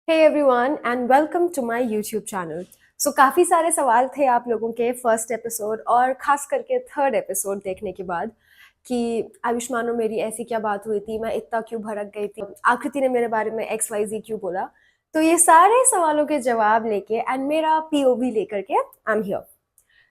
Hey everyone and welcome to my YouTube channel. So काफ़ी सारे सवाल थे आप लोगों के फर्स्ट एपिसोड और खास करके थर्ड एपिसोड देखने के बाद कि आयुष्मान और मेरी ऐसी क्या बात हुई थी, मैं इतना क्यों भड़क गई थी, आकृति ने मेरे बारे में एक्स वाई जी क्यों बोला। तो ये सारे सवालों के जवाब लेके एंड मेरा पीओवी लेकर के I am here.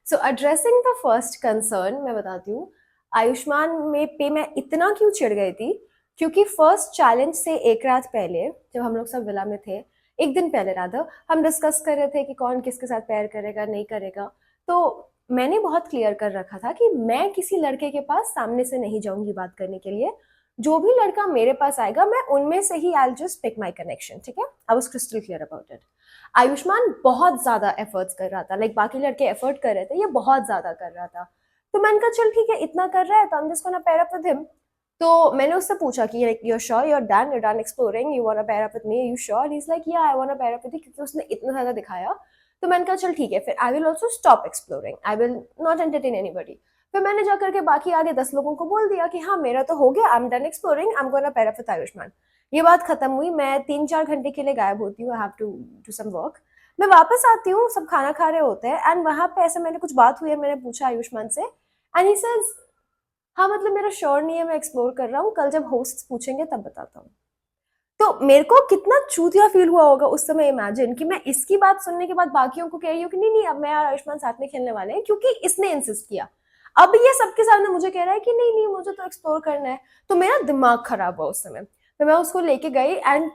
So addressing the first concern, मैं बताती हूँ आयुष्मान में पे मैं इतना क्यों चिढ़ गई थी। क्योंकि फर्स्ट चैलेंज से एक रात पहले जब हम लोग सब विला में थे, एक दिन पहले राधा हम डिस्कस कर रहे थे कि कौन किसके साथ प्यार करेगा नहीं करेगा। तो मैंने बहुत क्लियर कर रखा था कि मैं किसी लड़के के पास सामने से नहीं जाऊंगी बात करने के लिए। जो भी लड़का मेरे पास आएगा मैं उनमें से ही I just pick my connection, ठीक है। I was crystal clear about it. Ayushmann बहुत ज्यादा एफर्ट्स कर रहा था, लाइक बाकी लड़के एफर्ट कर रहे थे, ये बहुत ज्यादा कर रहा था। तो मैंने कहा चल ठीक है, इतना कर रहा है तो I am just gonna pair up with him. तो मैंने उससे पूछा कि like you sure you done exploring, you want to pair up with me, you sure? He is like yeah I want to pair up with you, क्योंकि उसने इतना ज्यादा दिखाया। तो मैंने कहा चल ठीक है, फिर I will also stop exploring, I will not entertain anybody. फिर मैंने जाकर के बाकी आगे 10 लोगों को बोल दिया कि हाँ मेरा तो हो गया, I am done exploring, I am gonna pair up with Ayushman. ये बात खत्म हुई, मैं 3-4 घंटे के लिए गायब होती हूँ, I have to do some work. मैं वापस आती हूँ, सब खाना खा रहे होते हैं एंड वहां पे ऐसे मैंने कुछ बात हुई है, मैंने पूछा आयुष्मान से एंड ही सेज हाँ मतलब मेरा श्योर नहीं है, मैं एक्सप्लोर कर रहा हूँ, कल जब होस्ट पूछेंगे तब बताता हूँ। तो मेरे को कितना चूतिया फील हुआ होगा उस समय, इमेजिन कि मैं इसकी बात सुनने के बाद बाकियों को कह रही हूँ कि नहीं नहीं अब मैं और आयुष्मान साथ में खेलने वाले हैं क्योंकि इसने इंसिस्ट किया। अब ये सबके सामने मुझे कह रहा है कि नहीं नहीं मुझे तो एक्सप्लोर करना है। तो मेरा दिमाग खराब हुआ उस समय। तो मैं उसको लेके गई एंड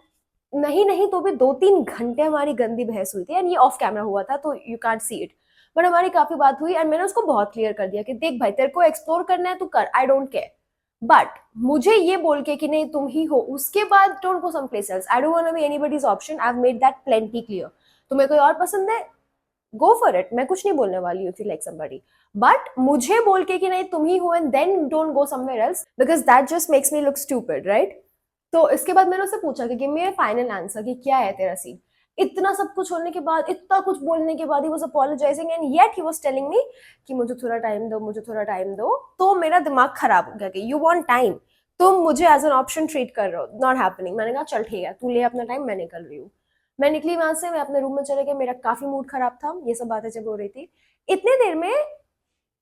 नहीं नहीं तो भी 2-3 घंटे हमारी गंदी बहस हुई थी एंड ये ऑफ कैमरा हुआ था तो you can't see it. But हमारी काफी बात हुई एंड मैंने उसको बहुत क्लियर कर दिया कि देख भाई तेरे को एक्सप्लोर करना है तू कर, आई डोंट केयर। बट मुझे ये बोल के कि नहीं तुम ही हो, उसके बाद don't go some place else, I don't want to be anybody's option, I have made that plenty clear. तुम्हें कोई और पसंद है, गो फॉर इट, मैं कुछ नहीं बोलने वाली हूँ if you like somebody. But मुझे बोल के कि नहीं तुम ही हो and then don't go somewhere else because that just makes me look stupid, right? तो इसके बाद मैंने उससे पूछा कि give me a final answer कि क्या है तेरा सीन। इतना सब कुछ होने के बाद, इतना कुछ बोलने के बाद he was apologising and yet he was telling me कि मुझे थोड़ा टाइम दो, मुझे थोड़ा टाइम दो। तो मेरा दिमाग खराब हो गया कि यू वांट टाइम, तुम मुझे एज एन ऑप्शन ट्रीट कर रहे हो, नॉट हैपनिंग। मैंने कहा चल ठीक है तू ले अपना टाइम, मैं निकल रही हूँ। मैं निकली वहां से, मैं अपने रूम में चले गई, मेरा काफी मूड खराब था ये सब बातें जब हो रही थी। इतने देर में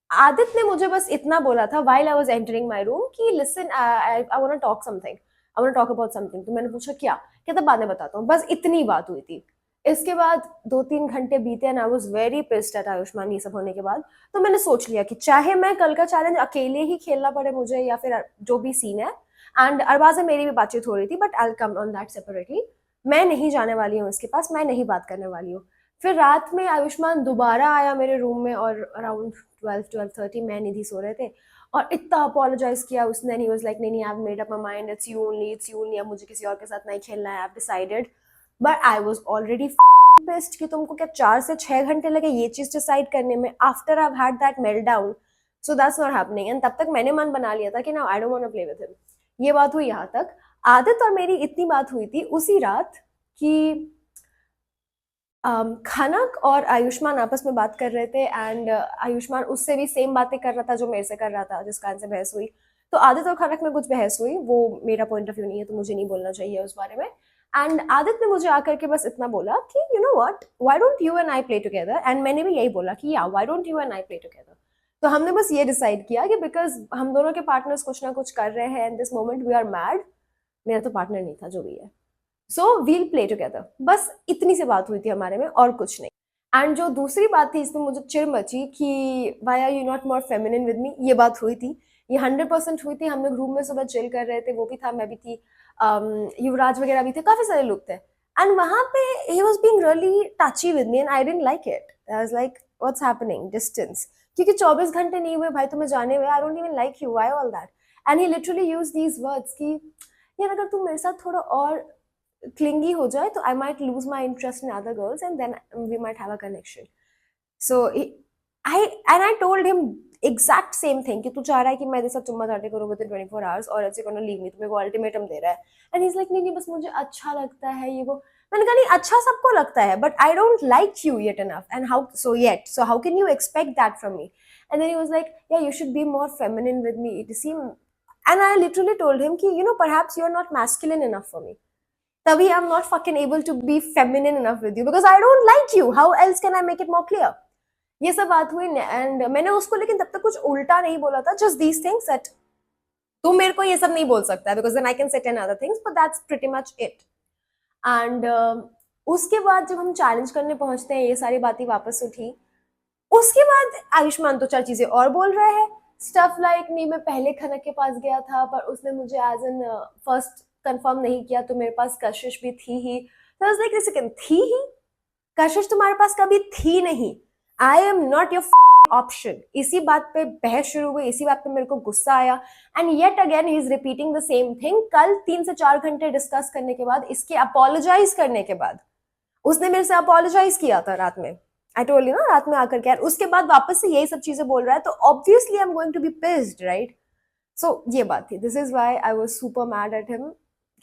आदित्य ने मुझे बस इतना बोला था while I was entering my room कि listen I want to talk something, I want to talk about something. तो मैंने पूछा क्या, कहता बाद में बताता हूँ, बस इतनी बात हुई थी। इसके बाद 2-3 घंटे बीते and I was very pissed at Ayushmann ये सब होने के बाद। तो मैंने सोच लिया कि चाहे मैं कल का चैलेंज अकेले ही खेलना पड़े मुझे या फिर जो भी सीन है, एंड अरबाज से मेरी भी बातचीत हो रही थी but I come on that separately. मैं नहीं जाने वाली हूँ इसके पास, मैं नहीं बात करने वाली हूँ। फिर रात में आयुष्मान दोबारा आया मेरे रूम में और अराउंड 12-12:30 मैं निधि सो रहे थे और इतना अपोलोजाइज किया उसने। ही वाज लाइक नहीं नहीं आई have made up my mind, it's you only, it's you only, अब मुझे किसी और के साथ नहीं खेलना है, I have decided. But I was already pissed कि तुमको क्या 4 से 6 घंटे लगे ये चीज डिसाइड करने में after I had that meltdown. So that's not happening and तब तक मैंने मन बना लिया था कि now I don't want to play with him. ये बात हुई यहाँ तक। आदित्य और मेरी इतनी बात हुई थी उसी रात कि खनक और आयुष्मान आपस में बात कर रहे थे एंड आयुष्मान उससे भी सेम बातें कर रहा था जो मेरे से कर रहा था, जिस कारण से बहस हुई। तो आदित्य और खनक में कुछ बहस हुई, वो मेरा पॉइंट ऑफ व्यू नहीं है तो मुझे नहीं बोलना चाहिए उस बारे में। एंड आदित्य ने मुझे आकर के बस इतना बोला कि you know what, why don't you and I play together, and मैंने भी यही बोला कि या why don't you and I play together. तो हमने बस ये डिसाइड किया कि बिकॉज हम दोनों के पार्टनर्स कुछ ना कुछ कर रहे हैं and this moment we are mad. मेरा तो पार्टनर नहीं था जो भी है, सो वील प्ले टुगेदर, बस इतनी सी बात हुई थी हमारे में और कुछ नहीं। एंड जो दूसरी बात थी इसमें मुझे चिढ़ मची कि why are you not more feminine with me, ये बात हुई थी, ये 100% हुई थी। हम लोग रूम में सुबह चिल कर रहे थे, वो भी था, मैं भी थी, युवराज वगैरह भी थे, काफी सारे लोग थे। एंड वहां पे he was being really touchy with me and I didn't like it. I was like what's happening, distance, क्योंकि 24 घंटे नहीं हुए भाई तुम्हें जाने हुए, I don't even like you, why all that. And he literally use these words कि यार अगर तुम मेरे साथ थोड़ा और clingy हो जाए तो I might lose my interest in other girls and then we might have a connection. So I told him exact same thing कि तू चाह रहा है कि मैं तेरे साथ चुम्मा चाटी करूँ within 24 hours और ऐसे gonna leave me, तो मेरे को अल्टीमेटम दे रहा है। And he's like नहीं नहीं बस मुझे अच्छा लगता है ये वो। मैंने कहा नहीं अच्छा सबको लगता है but I don't like you yet enough and how can you expect that from me? And then he was like yeah you should be more feminine with me, it seem, and I literally told him कि you know perhaps you're not masculine enough for me. तभी I am not fucking able to be feminine enough with you because I don't like you, how else can I make it more clear. ये सब बात हुई and मैंने उसको लेकिन तब तक कुछ उल्टा नहीं बोला था, जस्ट दीज थिंग्स दैट तू मेरे को ये सब नहीं बोल सकता because then I can set another things, but that's pretty much it. And उसके बाद जब हम चैलेंज करने पहुंचते हैं, ये सारी बातें वापस उठी। उसके बाद आयुष्मान तो चार चीजें और बोल रहा है, स्टफ लाइक नहीं मैं पहले खनक के पास गया था पर उसने मुझे एज एन फर्स्ट कंफर्म नहीं किया, तो मेरे पास कशिश भी थी ही। तो आई वाज लाइक सेकंड, थी ही? कशिश तुम्हारे पास कभी थी नहीं। आई एम नॉट योर ऑप्शन। इसी बात पे बहस शुरू हुई, इसी बात पे मेरे को गुस्सा आया and yet again he is repeating the same thing. कल 3 से 4 घंटे डिस्कस करने के बाद, इसके अपोलोजाइज करने के बाद, उसने मेरे से अपोलोजाइज किया था रात में, आई टोल्ड यू ना, रात में आकर के, उसके बाद वापस से यही सब चीजें बोल रहा है, तो obviously I am going to be pissed, right? So ये बात थी, this is why I was super mad at him,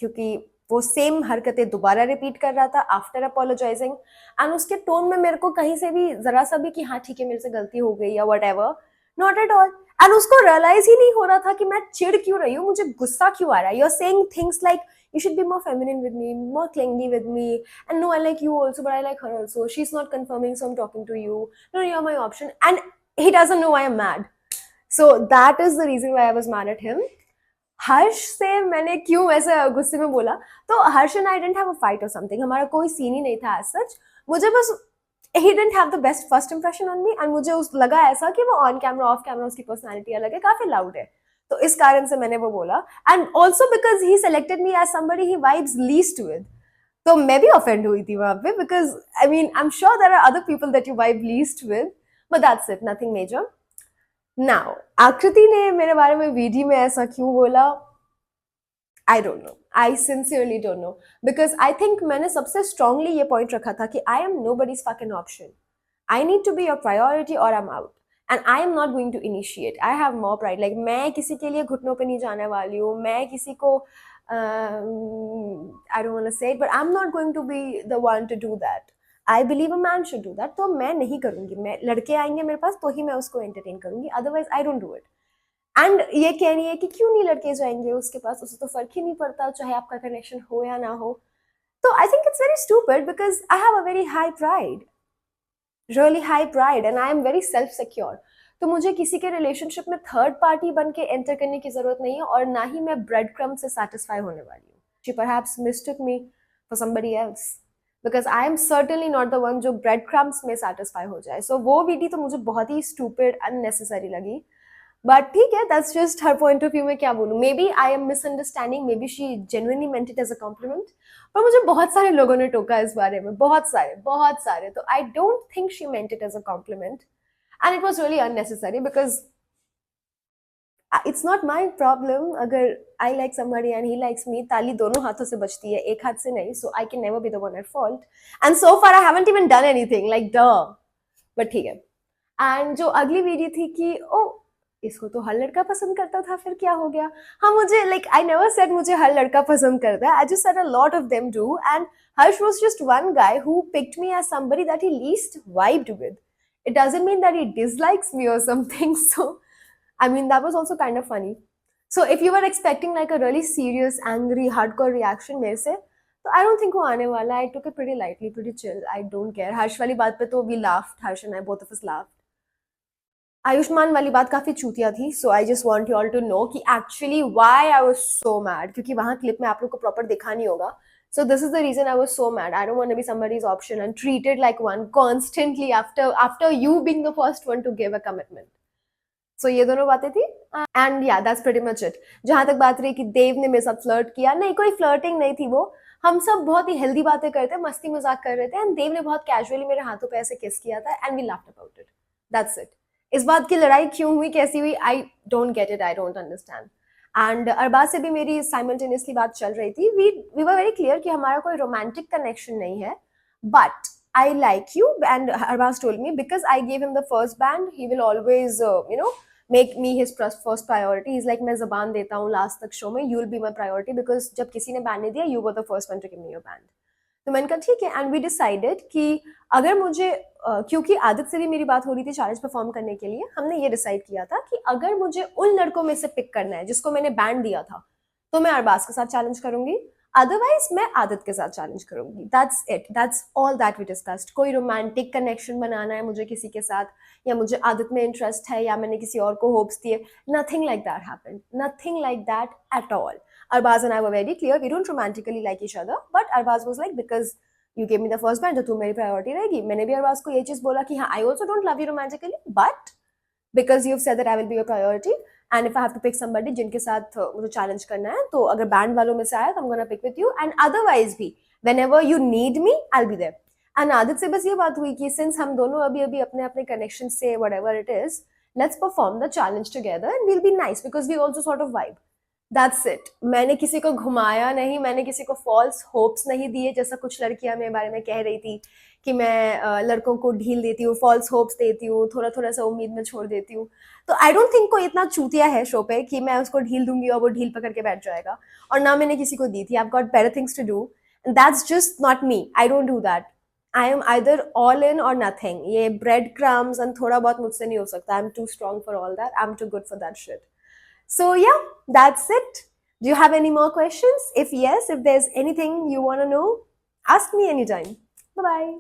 क्योंकि वो सेम हरकतें दोबारा रिपीट कर रहा था आफ्टर अपोलोजाइजिंग। एंड उसके टोन में मेरे को कहीं से भी जरा सा भी कि हाँ ठीक है मेरे से गलती हो गई या what ever, not at all. And उसको रियलाइज ही नहीं हो रहा था कि मैं चिढ़ क्यों रही हूँ, मुझे गुस्सा क्यों आ रहा है। You are saying things like you should be more feminine with me, more clingy with me, and no I like you also but I like her also, she's not confirming so I'm talking to you, no you're my option, and he doesn't know why I'm mad. So that is the reason why I was mad at him. Harsh से मैंने क्यों ऐसे गुस्से में बोला, तो Harsh and I didn't have a fight or something, हमारा कोई सीन ही नहीं था एज सच। मुझे बस he didn't have the best first impression on me and मुझे उस लगा ऐसा कि वो ऑन कैमरा ऑफ कैमरा उसकी पर्सनालिटी अलग है, काफी लाउड है, तो इस कारण से मैंने वो बोला। And also because he selected me as somebody he vibes least with, तो मैं भी ऑफेंड हुई थी वहां पे, because I mean I am sure there are other people that you vibe least with, but that's it, nothing major. Now Akriti ने मेरे बारे में वीडियो में ऐसा क्यों बोला, I don't know, I sincerely don't know, because I think मैंने सबसे स्ट्रांगली ये पॉइंट रखा था कि I am nobody's fucking option, I need to be your priority और I am out, and I am not going to initiate, I have more pride, like मैं किसी के लिए घुटनों पे नहीं जाने वाली हूँ, मैं किसी को I don't want to say it but I am not going to be the one to do that, I believe a man should do that, तो मैं नहीं करूंगी, मैं लड़के आएंगे मेरे पास तो ही मैं उसको एंटरटेन करूंगी, otherwise I don't do it. And ये कह रही है कि क्यों नहीं लड़के जाएंगे उसके पास, उसे तो फर्क ही नहीं पड़ता चाहे आपका कनेक्शन हो या ना हो, तो I think it's very stupid because I have a very high pride, really high pride, and I am very self secure, तो मुझे किसी के रिलेशनशिप में थर्ड पार्टी बन के एंटर करने की जरूरत नहीं है, और ना ही मैं ब्रेड क्रम से सेटिस्फाई होने वाली हूँ। She perhaps mistake me for somebody else because I am certainly not the one जो ब्रेड क्रम्स में सेटिस्फाई हो जाए। सो वो वीडियो तो मुझे बहुत ही स्टूपिड अननेसेसरी लगी, बट ठीक है, that's just her point of view. में क्या बोलूं, maybe I am misunderstanding, maybe she genuinely meant it as a compliment, पर मुझे बहुत सारे लोगों ने टोका इस बारे में, बहुत सारे, तो I don't think she meant it as a compliment and it was really unnecessary because it's not my problem. अगर I like somebody and he likes me, ताली दोनों हाथों से बजती है, एक हाथ से नहीं, so I can never be the one at fault, and so far I haven't even done anything like that, but ठीक है। एंड जो अगली वीडियो थी कि ओ इसको तो हर लड़का पसंद करता था, फिर क्या हो गया, हाँ मुझे लाइक आई नेवर सेड मुझे हर लड़का पसंद करता है, I just said a lot of them do, and Harsh was just one guy who picked me as somebody that he least vibed with, it doesn't mean that he dislikes me or something, so I mean that was also kind of funny. So if you were expecting like a really serious angry hardcore reaction मेरे से, तो I don't think वो आने वाला, I took it pretty lightly, pretty chill, I don't care। हर्ष वाली बात पे तो we laughed, Harsh and I both of us laughed। Ayushman वाली बात काफी चूतिया थी, so I just want you all to know कि actually why I was so mad, क्योंकि वहां क्लिप में आप लोग को प्रॉपर दिखा नहीं होगा, so this is the reason I was so mad। I don't want to be somebody's option and treated like one constantly after you being the first one to give a commitment। so ये दोनों बातें थी and yeah that's pretty much it। जहां तक बात रही कि देव ने मेरे साथ फ्लर्ट किया, नहीं कोई फ्लर्टिंग नहीं थी, वो हम सब बहुत ही हेल्दी बातें करते, मस्ती मजाक कर रहे थे, एंड देव ने बहुत कैजुअली मेरे हाथों पे ऐसे किस किया था and we laughed about it, that's it. इस बात की लड़ाई क्यों हुई, कैसी हुई, I don't get it, I don't understand. And Arbaaz से भी मेरी साइमल्टेनियसली बात चल रही थी, वी वर वेरी क्लियर कि हमारा कोई रोमांटिक कनेक्शन नहीं है, but I like you, and Arbaaz told me because I gave him the first band he will always you know make me his first priority, is like मैं जबान देता हूँ last तक शो में, you will be my priority, because जब किसी ने band नहीं दिया you were the first one to give me your band. तो मैंने कहा ठीक है, एंड वी डिसाइडेड कि अगर मुझे क्योंकि आदत से भी मेरी बात हो रही थी चैलेंज परफॉर्म करने के लिए, हमने ये डिसाइड किया था कि अगर मुझे उन लड़कों में से पिक करना है जिसको मैंने बैंड दिया था, तो मैं अरबाज के साथ चैलेंज करूंगी, अदरवाइज मैं आदत के साथ चैलेंज करूंगी, that's it, that's all that we discussed. कोई रोमांटिक कनेक्शन बनाना है मुझे किसी के साथ, या मुझे आदत में इंटरेस्ट है, या मैंने किसी और को होप्स दिए, nothing like that happened, nothing like that at all. Arbaz and I were very clear, we don't romantically like each other, but Arbaz was like, because you gave me the first band, तो तू मेरी priority रहेगी। मैंने भी अरबाज को ये चीज बोला कि हाँ, I also don't love you romantically, but because you've said that I will be your priority, and if I have to pick somebody जिनके साथ मुझे चैलेंज करना है, तो अगर बैंड वालों में से आया तो I'm gonna pick with you, and otherwise भी whenever you need me I'll be there। and Aadit से बस ये बात हुई कि since हम दोनों अभी अभी अपने अपने कनेक्शन से whatever it is, let's perform the challenge together and we'll be nice because we also sort of vibe। That's it. मैंने किसी को घुमाया नहीं, मैंने किसी को फॉल्स होप्स नहीं दिए, जैसा कुछ लड़कियां मेरे बारे में कह रही थी कि मैं लड़कों को ढील देती हूँ, फॉल्स होप्स देती हूँ, थोड़ा थोड़ा सा उम्मीद में छोड़ देती हूँ। तो आई डोंट थिंक कोई इतना चूतिया है शो पे कि मैं उसको ढील दूंगी और वो ढील पकड़ के बैठ जाएगा, और ना मैंने किसी को दी थी। I have got better things to do, and that's just not me. I don't do that. I am either all in or nothing. ये ब्रेड क्रम्स एंड थोड़ा बहुत मुझसे नहीं हो सकता। I am too strong for all that, I am too good for that shit. So, yeah, that's it. Do you have any more questions? If yes, if there's anything you want to know, ask me anytime. Bye bye.